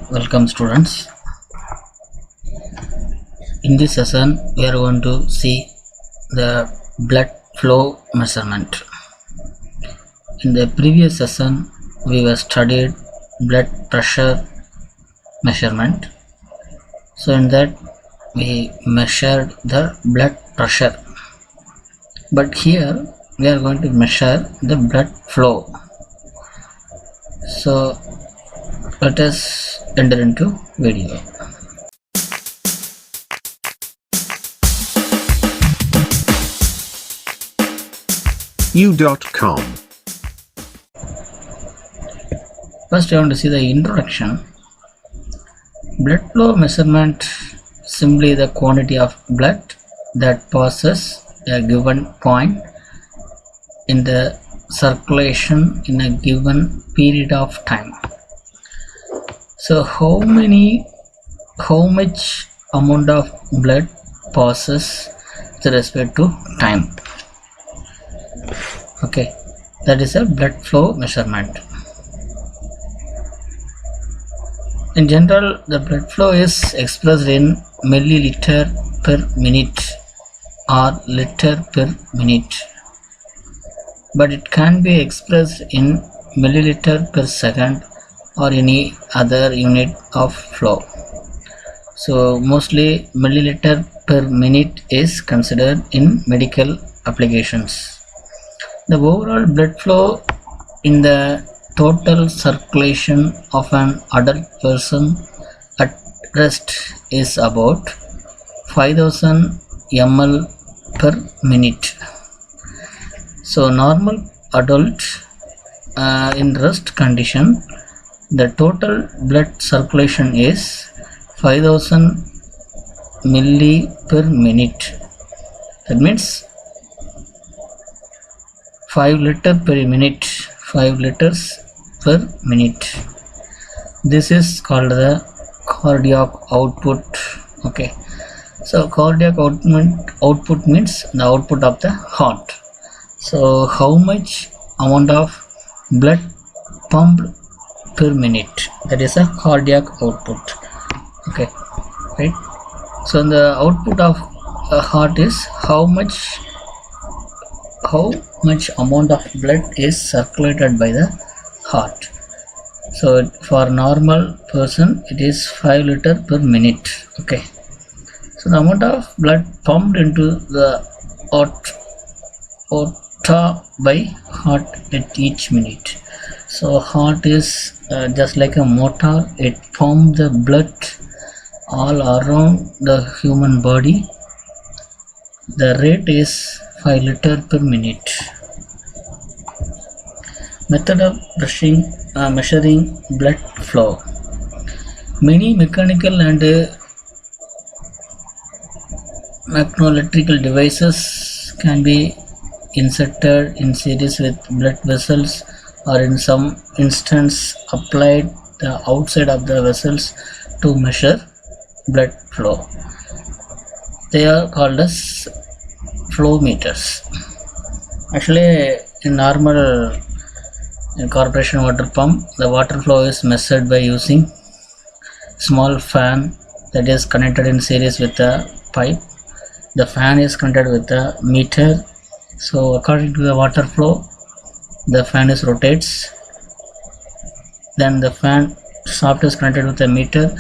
Welcome students. In this session we are going to see the blood flow measurement. In the previous session we were studied blood pressure measurement. So in that we measured the blood pressure, but here we are going to measure the blood flow. So let us enter into video. U.com. First I want to see the introduction. Blood flow measurement simply the quantity of blood that passes a given point in the circulation in a given period of time. So how much amount of blood passes with respect to time. Okay, that is a blood flow measurement. In general, the blood flow is expressed in milliliter per minute or liter per minute, but it can be expressed in milliliter per second or any other unit of flow. So mostly milliliter per minute is considered in medical applications. The overall blood flow in the total circulation of an adult person at rest is about 5000 ml per minute. So normal adult in rest condition, the total blood circulation is 5000 milli per minute. That means 5 liters per minute, 5 liters per minute. This is called the cardiac output. Okay, so cardiac output means the output of the heart. So how much amount of blood pumped per minute, that is a cardiac output. Okay, right. So the output of a heart is how much amount of blood is circulated by the heart. So for normal person it is 5 liters per minute. Okay, so the amount of blood pumped into the aorta by heart at each minute. So heart is just like a motor, it pumps the blood all around the human body. The rate is 5 liters per minute. Method of measuring blood flow. Many mechanical and magnetic devices can be inserted in series with blood vessels, or in some instance applied the outside of the vessels to measure blood flow. They are called as flow meters. Actually, in normal corporation water pump, the water flow is measured by using small fan that is connected in series with the pipe. The fan is connected with the meter. So according to the water flow, the fan is rotates. Then the fan shaft is connected with the meter.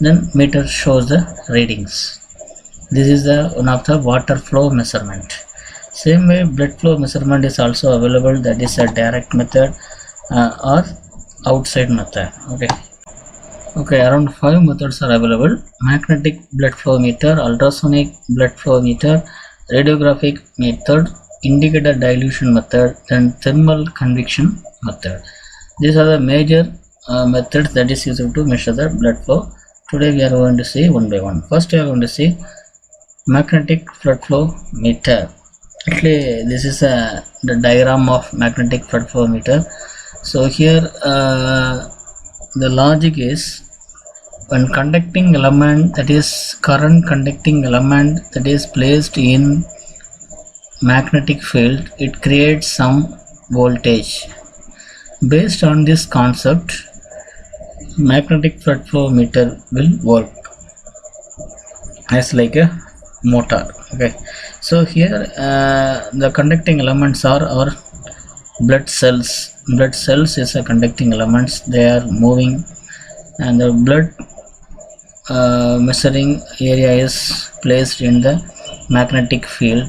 Then meter shows the readings. This is the one of the water flow measurement. Same way blood flow measurement is also available, that is a direct method or outside method. Okay, around 5 methods are available: magnetic blood flow meter, ultrasonic blood flow meter, radiographic method, indicator dilution method, and thermal convection method. These are the major methods that is used to measure the blood flow. Today we are going to see one by one. First we are going to see magnetic blood flow meter. Actually this is the diagram of magnetic blood flow meter. So here the logic is, when conducting element, that is current conducting element, that is placed in magnetic field, it creates some voltage. Based on this concept, magnetic flood flow meter will work as like a motor. Okay, so here the conducting elements are our blood cells. Blood cells is a conducting elements. They are moving, and the blood measuring area is placed in the magnetic field.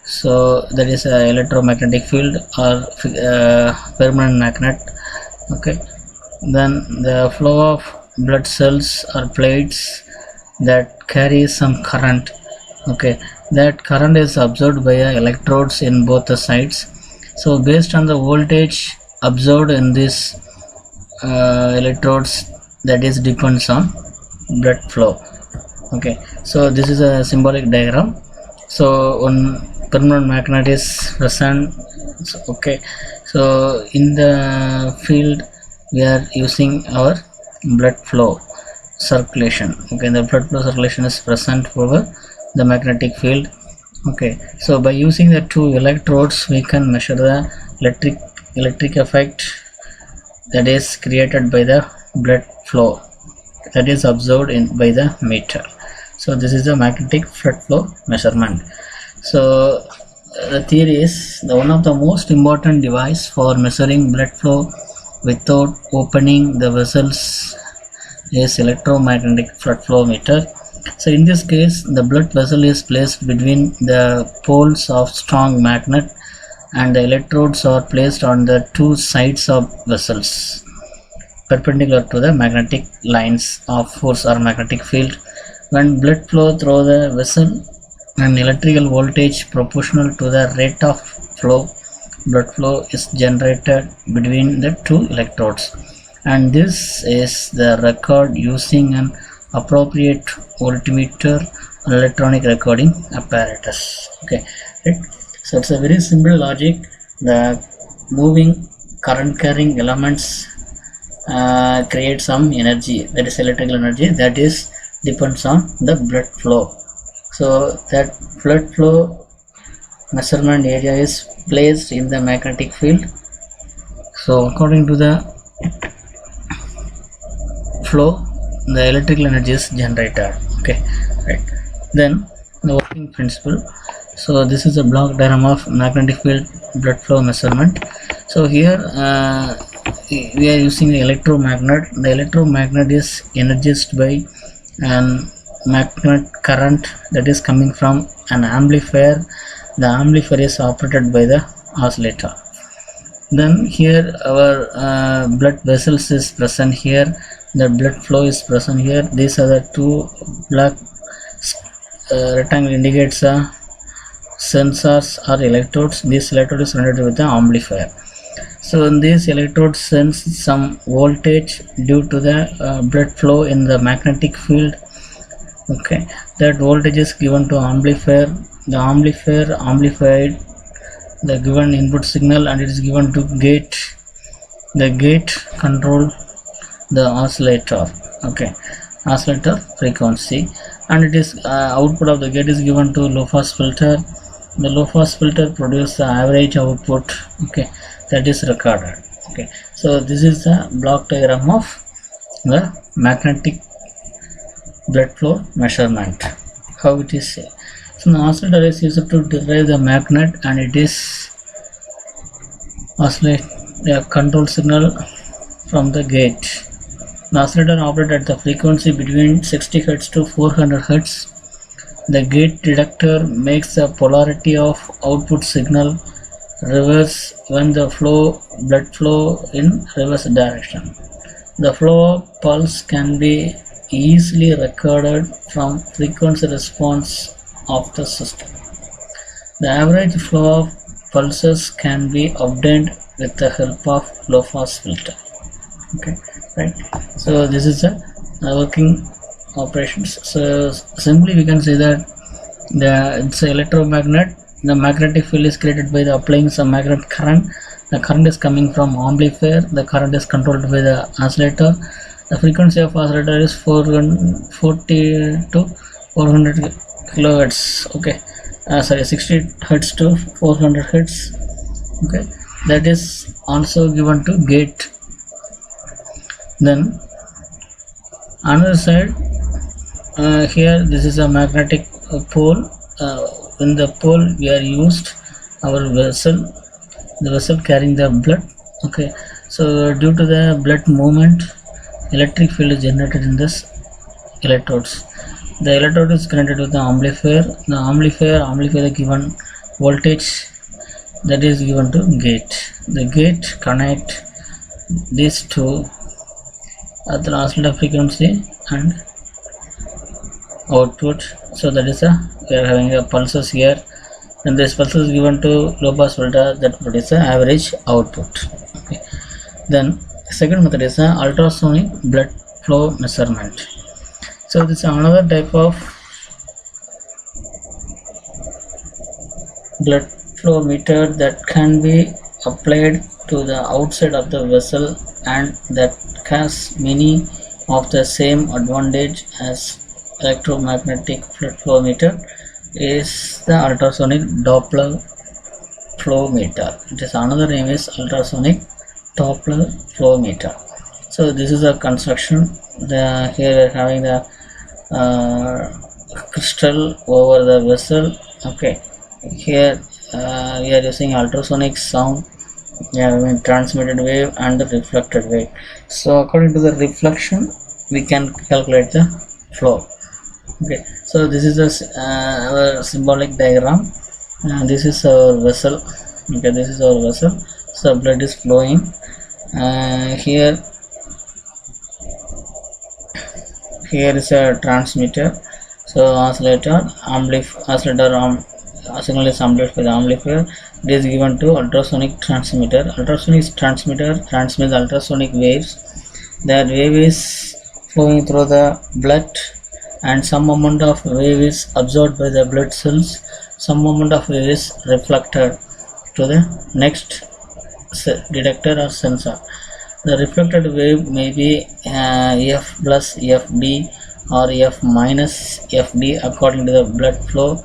So that is a electromagnetic field or permanent magnet. Okay, then the flow of blood cells are plates that carry some current. Okay, that current is absorbed by electrodes in both the sides. So based on the voltage absorbed in these electrodes, that is depends on blood flow. Okay, so this is a symbolic diagram. So one permanent magnet is present. Okay, so in the field we are using our blood flow circulation. Okay, the blood flow circulation is present over the magnetic field. Okay, so by using the two electrodes we can measure the electric effect that is created by the blood flow that is observed in by the meter. So this is the magnetic flood flow measurement. So the theory is the one of the most important device for measuring blood flow without opening the vessels is electromagnetic flood flow meter. So in this case the blood vessel is placed between the poles of strong magnet, and the electrodes are placed on the two sides of vessels perpendicular to the magnetic lines of force or magnetic field. When blood flow through the vessel, an electrical voltage proportional to the rate of flow, blood flow is generated between the two electrodes, and this is the record using an appropriate voltmeter or electronic recording apparatus. Okay, right. So it's a very simple logic. The moving current carrying elements create some energy, that is electrical energy, that is depends on the blood flow. So that blood flow measurement area is placed in the magnetic field. So according to the flow, the electrical energy is generated. Okay, right. Then the working principle. So this is a block diagram of magnetic field blood flow measurement. So here we are using the electromagnet. The electromagnet is energized by an magnet current that is coming from an amplifier. The amplifier is operated by the oscillator. Then here our blood vessels is present here. The blood flow is present here. These are the two black rectangle indicates sensors or electrodes. This electrode is connected with the amplifier. So in this electrode sense some voltage due to the blood flow in the magnetic field. Okay, that voltage is given to amplifier. The amplifier amplified the given input signal and it is given to gate. The gate control the oscillator. Okay, oscillator frequency, and it is output of the gate is given to low pass filter. The low pass filter produces the average output. Okay, that is recorded. Okay, so this is the block diagram of the magnetic blood flow measurement, how it is. So the oscillator is used to derive the magnet, and it is oscillate the control signal from the gate. The oscillator operates at the frequency between 60 Hz to 400 Hz. The gate detector makes the polarity of output signal reverse when the blood flow in reverse direction. The flow of pulse can be easily recorded from frequency response of the system. The average flow of pulses can be obtained with the help of low pass filter. Okay, right. So this is a working operations. So simply we can say that it's an electromagnet. The magnetic field is created by the applying some magnetic current. The current is coming from amplifier. The current is controlled by the oscillator. The frequency of oscillator is 440 to 400 kilohertz. Okay, 60 Hz to 400 Hz. Okay, that is also given to gate. Then Another side, here this is a magnetic pole. In the pole we are used our vessel, the vessel carrying the blood. Okay, so due to the blood movement, electric field is generated in this electrodes. The electrode is connected with the amplifier. The amplify the given voltage that is given to gate. The gate connect these two at the oscillator frequency and output. So that is we are having a pulses here, and this pulse is given to low pass filter that produces the average output. Okay. Then second method is ultrasonic blood flow measurement. So this is another type of blood flow meter that can be applied to the outside of the vessel, and that has many of the same advantage as electromagnetic blood flow meter is the ultrasonic Doppler flow meter. It is another name is ultrasonic Doppler flow meter. So this is a construction. Here we are having the crystal over the vessel. Okay, here we are using ultrasonic sound. We are having transmitted wave and the reflected wave. So according to the reflection we can calculate the flow. Okay, so this is our symbolic diagram. This is our vessel. Okay, this is our vessel. So blood is flowing. Here is a transmitter. So oscillator signal is amplified by the amplifier. It is given to ultrasonic transmitter. Ultrasonic transmitter transmits ultrasonic waves. That wave is flowing through the blood, and some amount of wave is absorbed by the blood cells. Some amount of wave is reflected to the next detector or sensor. The reflected wave may be F plus FD or F minus FD according to the blood flow.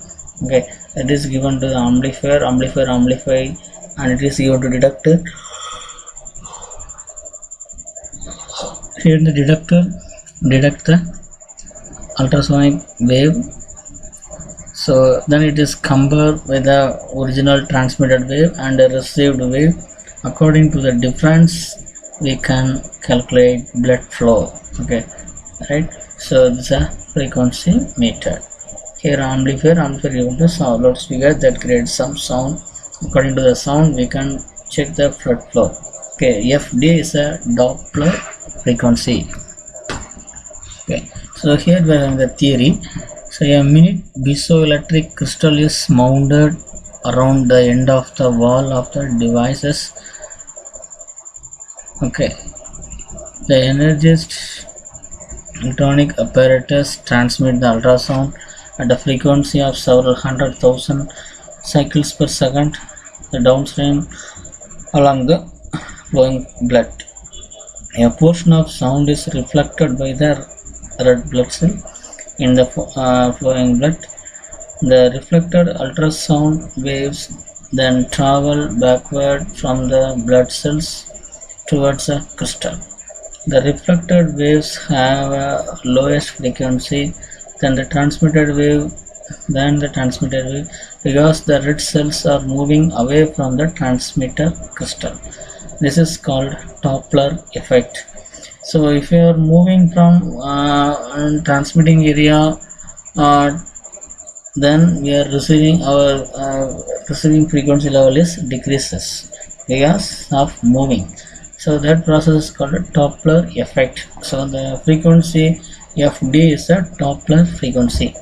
Okay, it is given to the amplify, and it is given to detector. Here the detector detect the ultrasonic wave. So then it is compared with the original transmitted wave and the received wave. According to the difference we can calculate blood flow. Okay, right? So this is a frequency meter. Here amplifier given to loudspeaker that creates some sound. According to the sound we can check the blood flow. Okay, FD is a Doppler frequency. Okay, so here we have the theory. So a mini piezoelectric crystal is mounted around the end of the wall of the devices. Okay, the energized electronic apparatus transmit the ultrasound at a frequency of several 100,000 cycles per second, the downstream along the flowing blood. A portion of sound is reflected by the red blood cell in the flowing blood. The reflected ultrasound waves then travel backward from the blood cells towards a crystal. The reflected waves have a lowest frequency than the transmitted wave because the red cells are moving away from the transmitter crystal. This is called Doppler effect. So if you are moving from transmitting area, then we are receiving our receiving frequency level is decreases because of moving. So that process is called a Doppler effect. So the frequency FD is a Doppler frequency.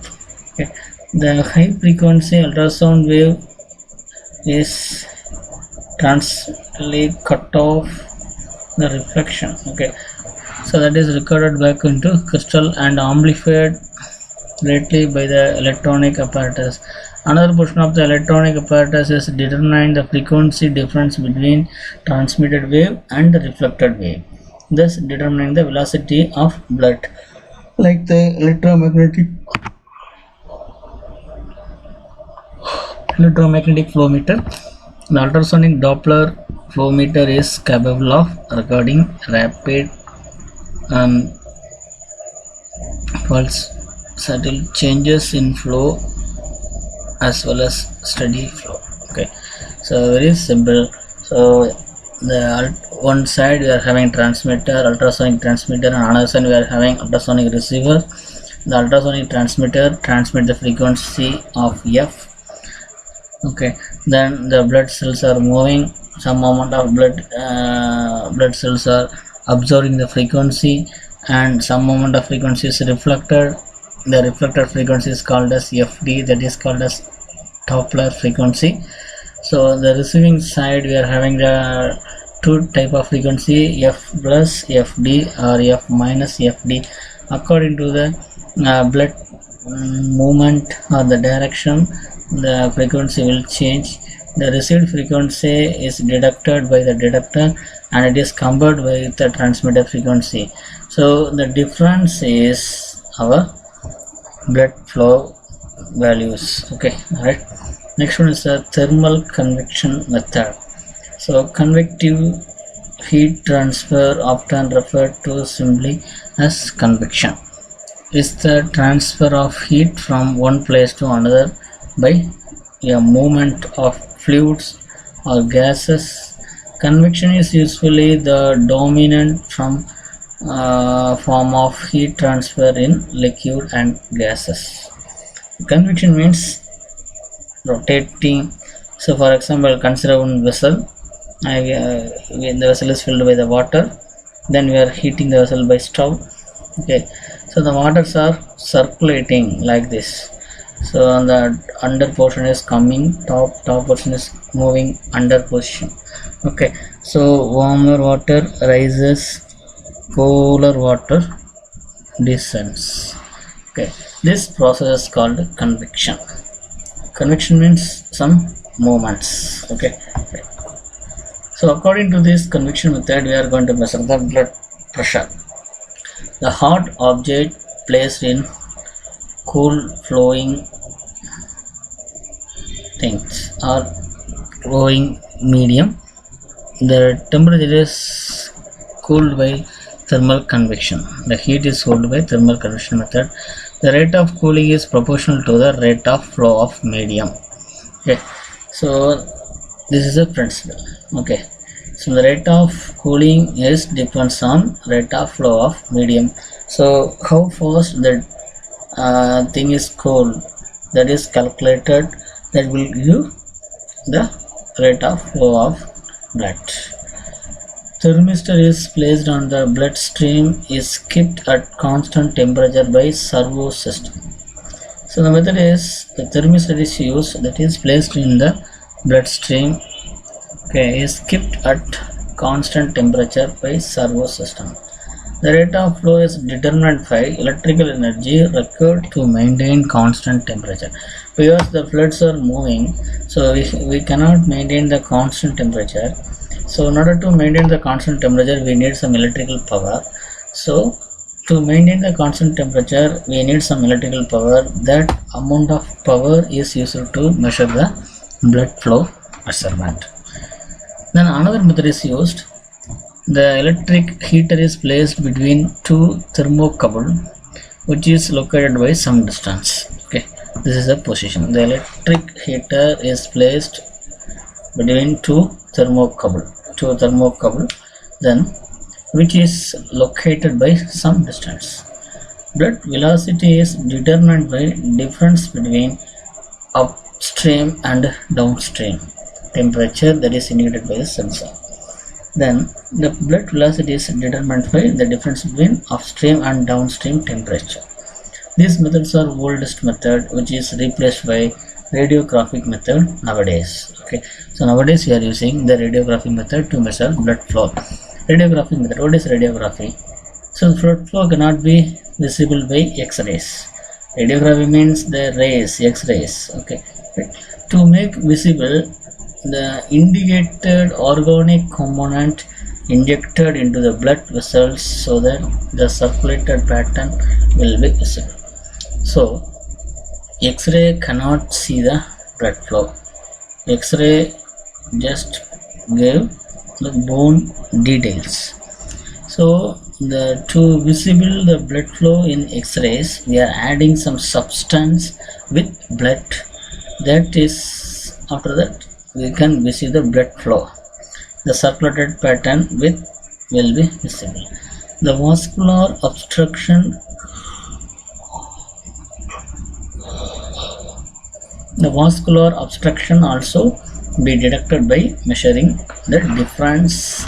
Okay. The high frequency ultrasound wave is transly cut off the reflection. Okay, so that is recorded back into crystal and amplified greatly by the electronic apparatus. Another portion of the electronic apparatus is determining the frequency difference between transmitted wave and the reflected wave, thus determining the velocity of blood. Like the electromagnetic flow meter, the ultrasonic Doppler flow meter is capable of recording rapid pulse, subtle changes in flow as well as steady flow. Okay, so very simple. So one side we are having transmitter, ultrasonic transmitter, and another side we are having ultrasonic receiver. The ultrasonic transmitter transmit the frequency of F. Okay, then the blood cells are moving. Some amount of blood cells are absorbing the frequency, and some amount of frequency is reflected. The reflected frequency is called as FD, that is called as Doppler frequency. So the receiving side we are having the two type of frequency, F plus FD or F minus FD. According to the blood movement or the direction, the frequency will change. The received frequency is deducted by the detector and it is compared with the transmitted frequency. So the difference is our blood flow values. Okay, alright. Next one is the thermal convection method. So convective heat transfer, often referred to simply as convection, is the transfer of heat from one place to another by a movement of fluids or gases. Convection is usually the dominant form of heat transfer in liquid and gases. Convection means rotating. So for example, consider one vessel. The vessel is filled by the water, then we are heating the vessel by stove. Okay, so the waters are circulating like this. So on the under portion is coming, top portion is moving under position. Okay, so warmer water rises, cooler water descends. Okay, this process is called convection. Convection means some movements. Okay, so according to this convection method, we are going to measure the blood pressure. The hot object placed in cool flowing things or flowing medium, the temperature is cooled by thermal convection. The heat is cooled by thermal convection method. The rate of cooling is proportional to the rate of flow of medium. Okay, so this is a principle. Okay, so the rate of cooling is depends on rate of flow of medium. So how fast the thing is cooled, that is calculated, that will give the rate of flow of blood. Thermistor is placed on the bloodstream, is kept at constant temperature by servo system. So the method is the thermistor is used, that is placed in the bloodstream. Okay, is kept at constant temperature by servo system. The rate of flow is determined by electrical energy required to maintain constant temperature. Because the fluids are moving, so we cannot maintain the constant temperature. So in order to maintain the constant temperature, we need some electrical power. So to maintain the constant temperature, we need some electrical power. That amount of power is used to measure the blood flow measurement. Then another method is used. The electric heater is placed between two thermocouple, which is located by some distance. Okay, this is the position. The electric heater is placed between two thermocouple, then which is located by some distance. Blood velocity is determined by difference between upstream and downstream temperature, that is indicated by the sensor. Then the blood velocity is determined by the difference between upstream and downstream temperature. These methods are oldest method, which is replaced by radiographic method nowadays. Okay, so nowadays we are using the radiographic method to measure blood flow. Radiographic method. What is radiography? So blood flow cannot be visible by X-rays. Radiography means the rays, X-rays. Okay, right. To make visible the indicated organic component injected into the blood vessels, so that the circulated pattern will be visible. So X-ray cannot see the blood flow. X-ray just give the bone details. So to visible the blood flow in X-rays, we are adding some substance with blood. That is, after that we can see the blood flow. The circulated pattern will be visible. The vascular obstruction also be detected by measuring the difference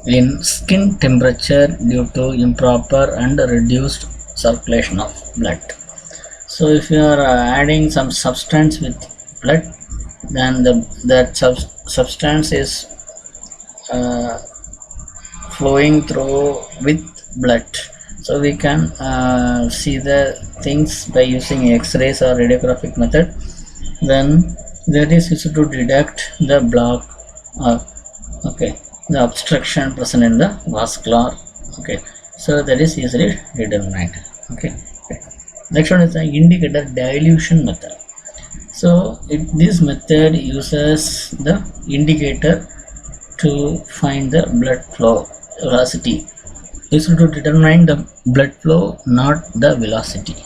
in skin temperature due to improper and reduced circulation of blood. So if you are adding some substance with blood, then that substance is flowing through with blood. So we can see the things by using X-rays or radiographic method. Then that is used to detect the block the obstruction present in the vascular. So that is easily determined. Next one is the indicator dilution method. So this method uses the indicator to find the blood flow velocity. This is to determine the blood flow, not the velocity.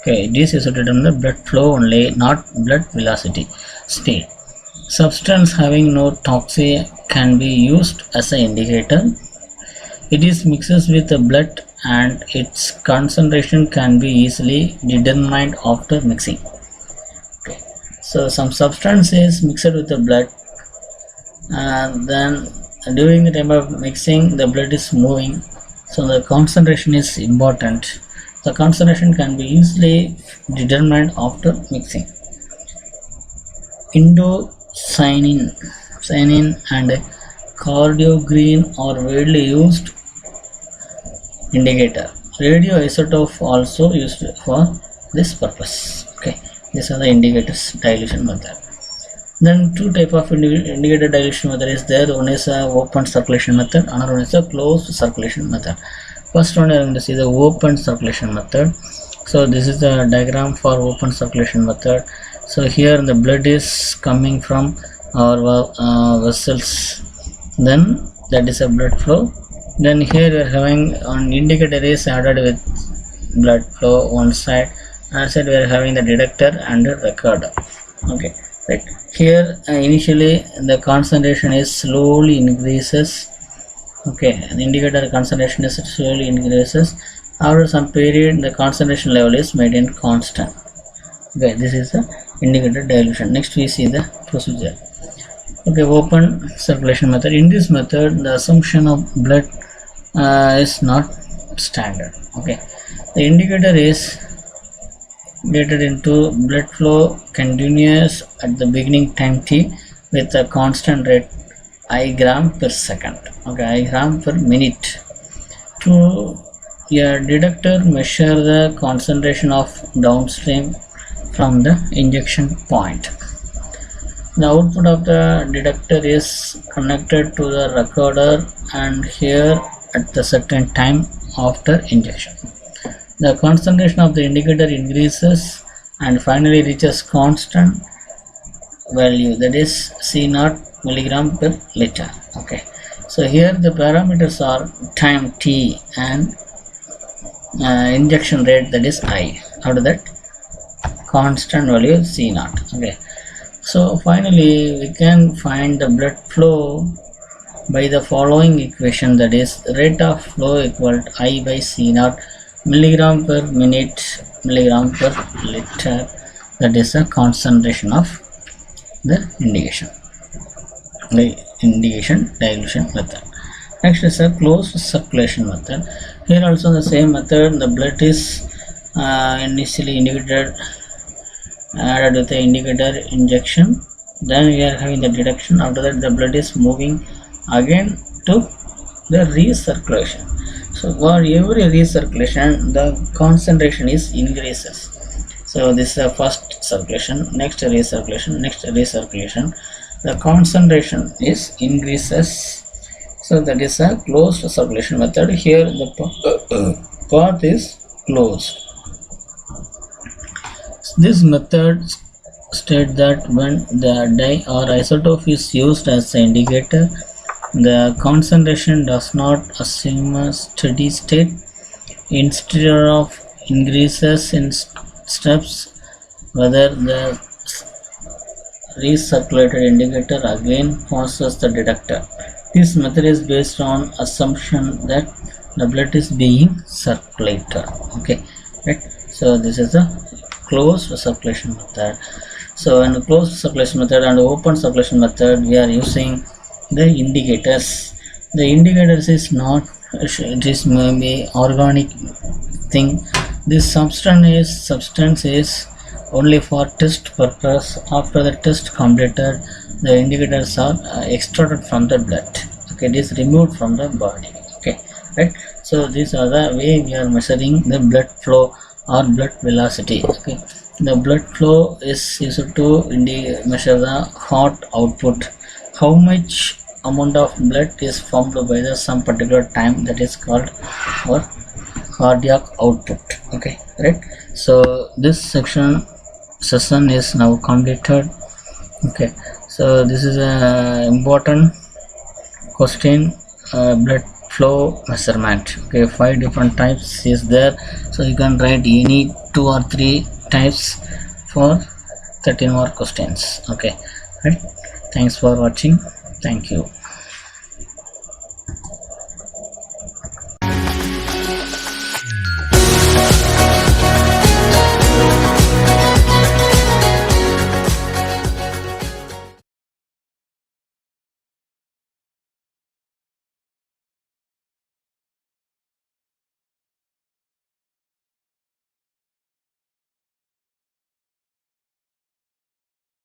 This is to determine the blood flow only, not blood velocity. Speed. Substance having no toxic can be used as an indicator. It is mixed with the blood and its concentration can be easily determined after mixing. So some substance is mixed with the blood, and then during the time of mixing the blood is moving, so the concentration is important. The concentration can be easily determined after mixing. Indocyanine and cardiogreen are widely used indicator. Radioisotope also used for this purpose. These are the indicators dilution method. Then two type of indicator dilution method is there. One is a open circulation method, another one is a closed circulation method. First one, you are going to see the open circulation method. So this is the diagram for open circulation method. So here the blood is coming from our vessels, then that is a blood flow. Then here we are having an indicator is added with blood flow one side, another side we are having the detector and the recorder. Here initially the concentration is slowly increases. The indicator concentration is slowly increases. After some period the concentration level is maintained constant. This is the indicator dilution. Next we see the procedure. Open circulation method. In this method the assumption of blood is not standard. The indicator is dated into blood flow continuous at the beginning time t with a constant rate I gram per second. I gram per minute. To a detector measure the concentration of downstream from the injection point. The output of the detector is connected to the recorder and here at the certain time after injection. The concentration of the indicator increases and finally reaches constant value, that is C0 milligram per liter. So here the parameters are time t and injection rate, that is I. After that constant value C0. So finally we can find the blood flow by the following equation, that is rate of flow equal to I by C0 milligram per minute milligram per liter, that is a concentration of the indication dilution method. Next is a closed circulation method. Here also the same method, the blood is initially indicated added with the indicator injection, then we are having the detection. After that the blood is moving again to the recirculation. So for every recirculation the concentration is increases. So this is the first circulation, next recirculation, next recirculation, the concentration is increases. So that is a closed circulation method. Here the path is closed. This method states that when the dye or isotope is used as an indicator, The concentration does not assume a steady state. Instead of increases in steps, whether the recirculated indicator again passes the detector. This method is based on assumption that the blood is being circulated. Okay, right. So this is the closed circulation method. So in the closed circulation method and open circulation method, we are using the indicators. The indicators is not, it is maybe organic thing. This substance is only for test purpose. After the test completed, the indicators are extracted from the blood. Okay, it is removed from the body. Okay, right. So these are the way we are measuring the blood flow or blood velocity. Okay, the blood flow is used to measure the heart output. How much amount of blood is formed by the some particular time, that is called our cardiac output. Okay, right. So this session is now completed. Okay, so this is a important question, blood flow measurement. Okay, 5 different types is there, so you can write any 2 or 3 types for 13 more questions. Okay, right. Thanks for watching. Thank you.